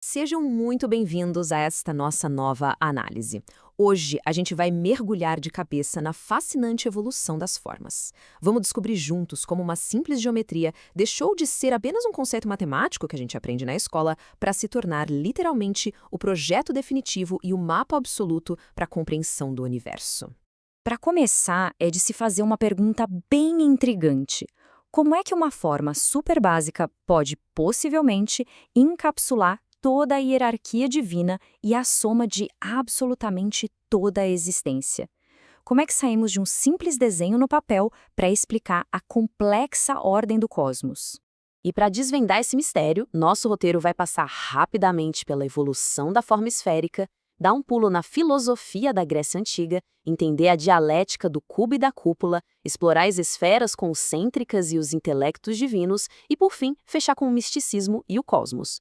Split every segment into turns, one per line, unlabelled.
Sejam muito bem-vindos a esta nossa nova análise. Hoje a gente vai mergulhar de cabeça na fascinante evolução das formas. Vamos descobrir juntos como uma simples geometria deixou de ser apenas um conceito matemático que a gente aprende na escola para se tornar literalmente o projeto definitivo e o mapa absoluto para a compreensão do universo.
Para começar, é de se fazer uma pergunta bem intrigante. Como é que uma forma super básica pode, possivelmente, encapsular toda a hierarquia divina e a soma de absolutamente toda a existência? Como é que saímos de um simples desenho no papel para explicar a complexa ordem do cosmos?
E para desvendar esse mistério, nosso roteiro vai passar rapidamente pela evolução da forma esférica, dar um pulo na filosofia da Grécia Antiga, entender a dialética do cubo e da cúpula, explorar as esferas concêntricas e os intelectos divinos e, por fim, fechar com o misticismo e o cosmos.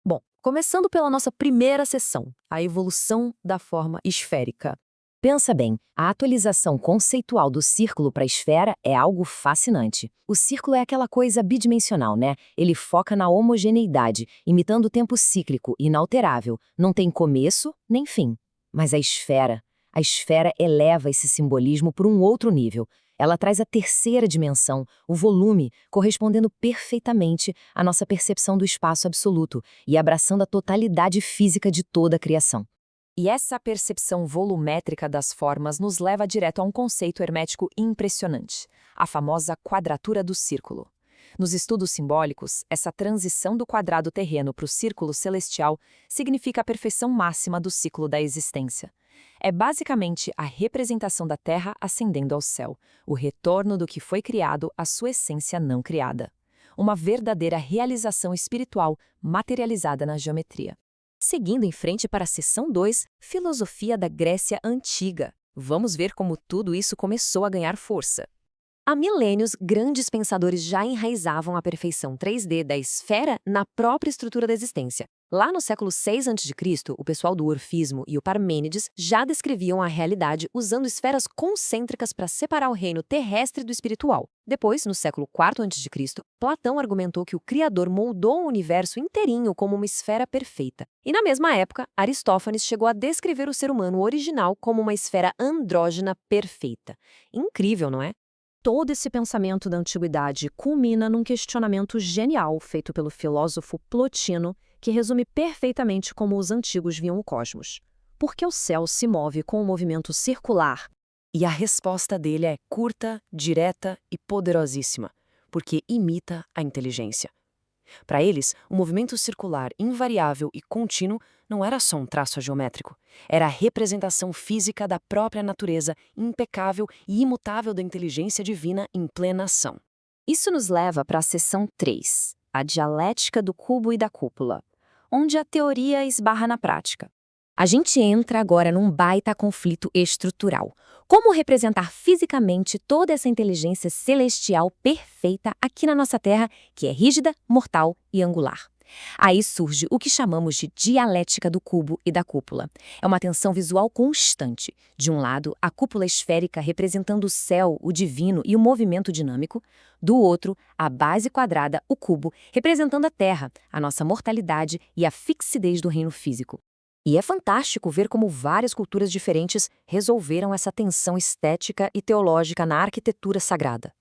Bom, começando pela nossa primeira sessão, a evolução da forma esférica.
Pensa bem, a atualização conceitual do círculo para a esfera é algo fascinante. O círculo é aquela coisa bidimensional, né? Ele foca na homogeneidade, imitando o tempo cíclico, inalterável. Não tem começo nem fim. Mas a esfera eleva esse simbolismo por um outro nível. Ela traz a terceira dimensão, o volume, correspondendo perfeitamente à nossa percepção do espaço absoluto e abraçando a totalidade física de toda a criação.
E essa percepção volumétrica das formas nos leva direto a um conceito hermético impressionante, a famosa quadratura do círculo. Nos estudos simbólicos, essa transição do quadrado terreno para o círculo celestial significa a perfeição máxima do ciclo da existência. É basicamente a representação da Terra ascendendo ao céu, o retorno do que foi criado à sua essência não criada. Uma verdadeira realização espiritual materializada na geometria. Seguindo em frente para a seção 2, Filosofia da Grécia Antiga. Vamos ver como tudo isso começou a ganhar força. Há milênios, grandes pensadores já enraizavam a perfeição 3D da esfera na própria estrutura da existência. Lá no século 6 a.C., o pessoal do Orfismo e o Parmênides já descreviam a realidade usando esferas concêntricas para separar o reino terrestre do espiritual. Depois, no século 4 a.C., Platão argumentou que o Criador moldou o universo inteirinho como uma esfera perfeita. E na mesma época, Aristófanes chegou a descrever o ser humano original como uma esfera andrógena perfeita. Incrível, não é? Todo esse pensamento da antiguidade culmina num questionamento genial feito pelo filósofo Plotino, que resume perfeitamente como os antigos viam o cosmos. Por que o céu se move com um movimento circular? E a resposta dele é curta, direta e poderosíssima, porque imita a inteligência. Para eles, o movimento circular invariável e contínuo não era só um traço geométrico, era a representação física da própria natureza impecável e imutável da inteligência divina em plena ação. Isso nos leva para a seção 3, a dialética do cubo e da cúpula, onde a teoria esbarra na prática. A gente entra agora num baita conflito estrutural. Como representar fisicamente toda essa inteligência celestial perfeita aqui na nossa Terra, que é rígida, mortal e angular? Aí surge o que chamamos de dialética do cubo e da cúpula. É uma tensão visual constante. De um lado, a cúpula esférica representando o céu, o divino e o movimento dinâmico. Do outro, a base quadrada, o cubo, representando a Terra, a nossa mortalidade e a fixidez do reino físico. E é fantástico ver como várias culturas diferentes resolveram essa tensão estética e teológica na arquitetura sagrada.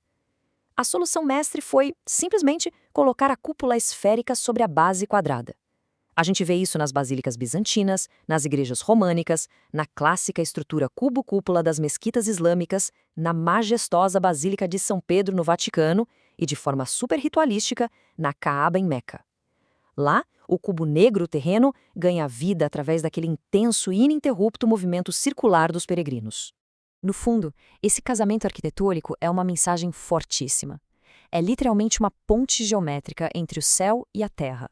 A solução mestre foi, simplesmente, colocar a cúpula esférica sobre a base quadrada. A gente vê isso nas basílicas bizantinas, nas igrejas românicas, na clássica estrutura cubo-cúpula das mesquitas islâmicas, na majestosa Basílica de São Pedro no Vaticano e, de forma super ritualística, na Caaba em Meca. Lá, o cubo negro terreno ganha vida através daquele intenso e ininterrupto movimento circular dos peregrinos. No fundo, esse casamento arquitetônico é uma mensagem fortíssima. É literalmente uma ponte geométrica entre o céu e a terra.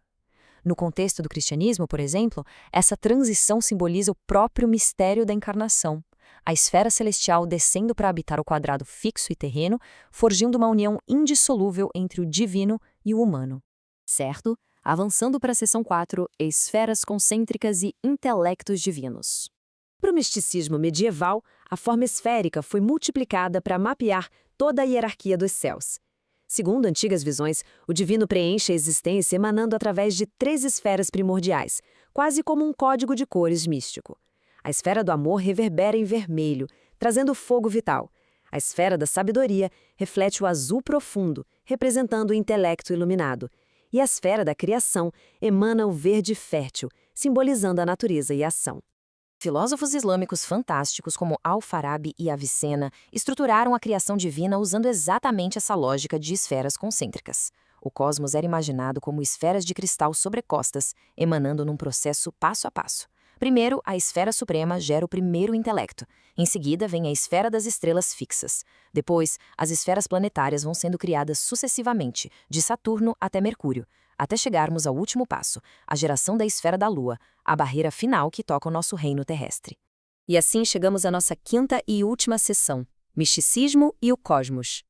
No contexto do cristianismo, por exemplo, essa transição simboliza o próprio mistério da encarnação, a esfera celestial descendo para habitar o quadrado fixo e terreno, forjando uma união indissolúvel entre o divino e o humano. Certo? Avançando para a seção 4, esferas concêntricas e intelectos divinos. Para o misticismo medieval, a forma esférica foi multiplicada para mapear toda a hierarquia dos céus.
Segundo antigas visões, o divino preenche a existência emanando através de 3 esferas primordiais, quase como um código de cores místico. A esfera do amor reverbera em vermelho, trazendo fogo vital. A esfera da sabedoria reflete o azul profundo, representando o intelecto iluminado. E a esfera da criação emana o verde fértil, simbolizando a natureza e a ação.
Filósofos islâmicos fantásticos como Al-Farabi e Avicena estruturaram a criação divina usando exatamente essa lógica de esferas concêntricas. O cosmos era imaginado como esferas de cristal sobrecostas, emanando num processo passo a passo. Primeiro, a esfera suprema gera o primeiro intelecto. Em seguida, vem a esfera das estrelas fixas. Depois, as esferas planetárias vão sendo criadas sucessivamente, de Saturno até Mercúrio, até chegarmos ao último passo, a geração da esfera da Lua, a barreira final que toca o nosso reino terrestre.
E assim chegamos à nossa 5ª e última sessão, Misticismo e o Cosmos.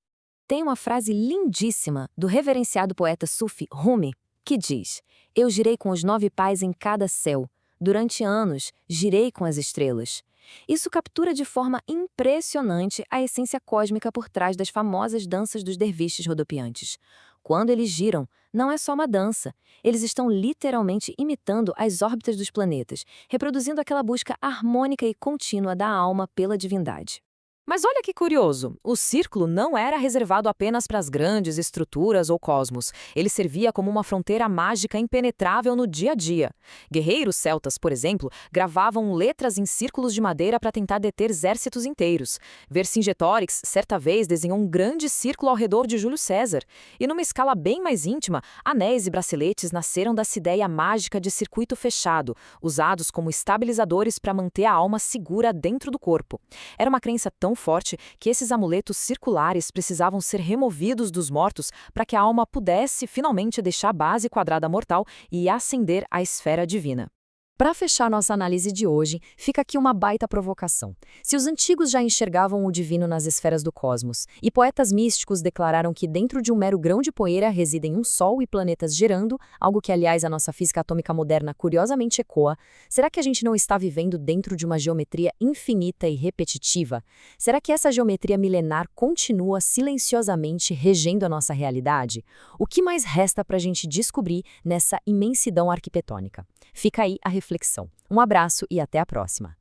Tem uma frase lindíssima do reverenciado poeta Sufi Rumi, que diz: "Eu girei com os 9 pais em cada céu. Durante anos, girei com as estrelas." Isso captura de forma impressionante a essência cósmica por trás das famosas danças dos derviches rodopiantes. Quando eles giram, não é só uma dança. Eles estão literalmente imitando as órbitas dos planetas, reproduzindo aquela busca harmônica e contínua da alma pela divindade.
Mas olha que curioso, o círculo não era reservado apenas para as grandes estruturas ou cosmos. Ele servia como uma fronteira mágica impenetrável no dia a dia. Guerreiros celtas, por exemplo, gravavam letras em círculos de madeira para tentar deter exércitos inteiros. Vercingetorix, certa vez, desenhou um grande círculo ao redor de Júlio César. E numa escala bem mais íntima, anéis e braceletes nasceram dessa ideia mágica de circuito fechado, usados como estabilizadores para manter a alma segura dentro do corpo. Era uma crença tão forte que esses amuletos circulares precisavam ser removidos dos mortos para que a alma pudesse finalmente deixar a base quadrada mortal e ascender à esfera divina.
Para fechar nossa análise de hoje, fica aqui uma baita provocação. Se os antigos já enxergavam o divino nas esferas do cosmos, e poetas místicos declararam que dentro de um mero grão de poeira residem um Sol e planetas girando, algo que, aliás, a nossa física atômica moderna curiosamente ecoa, será que a gente não está vivendo dentro de uma geometria infinita e repetitiva? Será que essa geometria milenar continua silenciosamente regendo a nossa realidade? O que mais resta para a gente descobrir nessa imensidão arquitetônica? Fica aí a reflexão. Um abraço e até a próxima.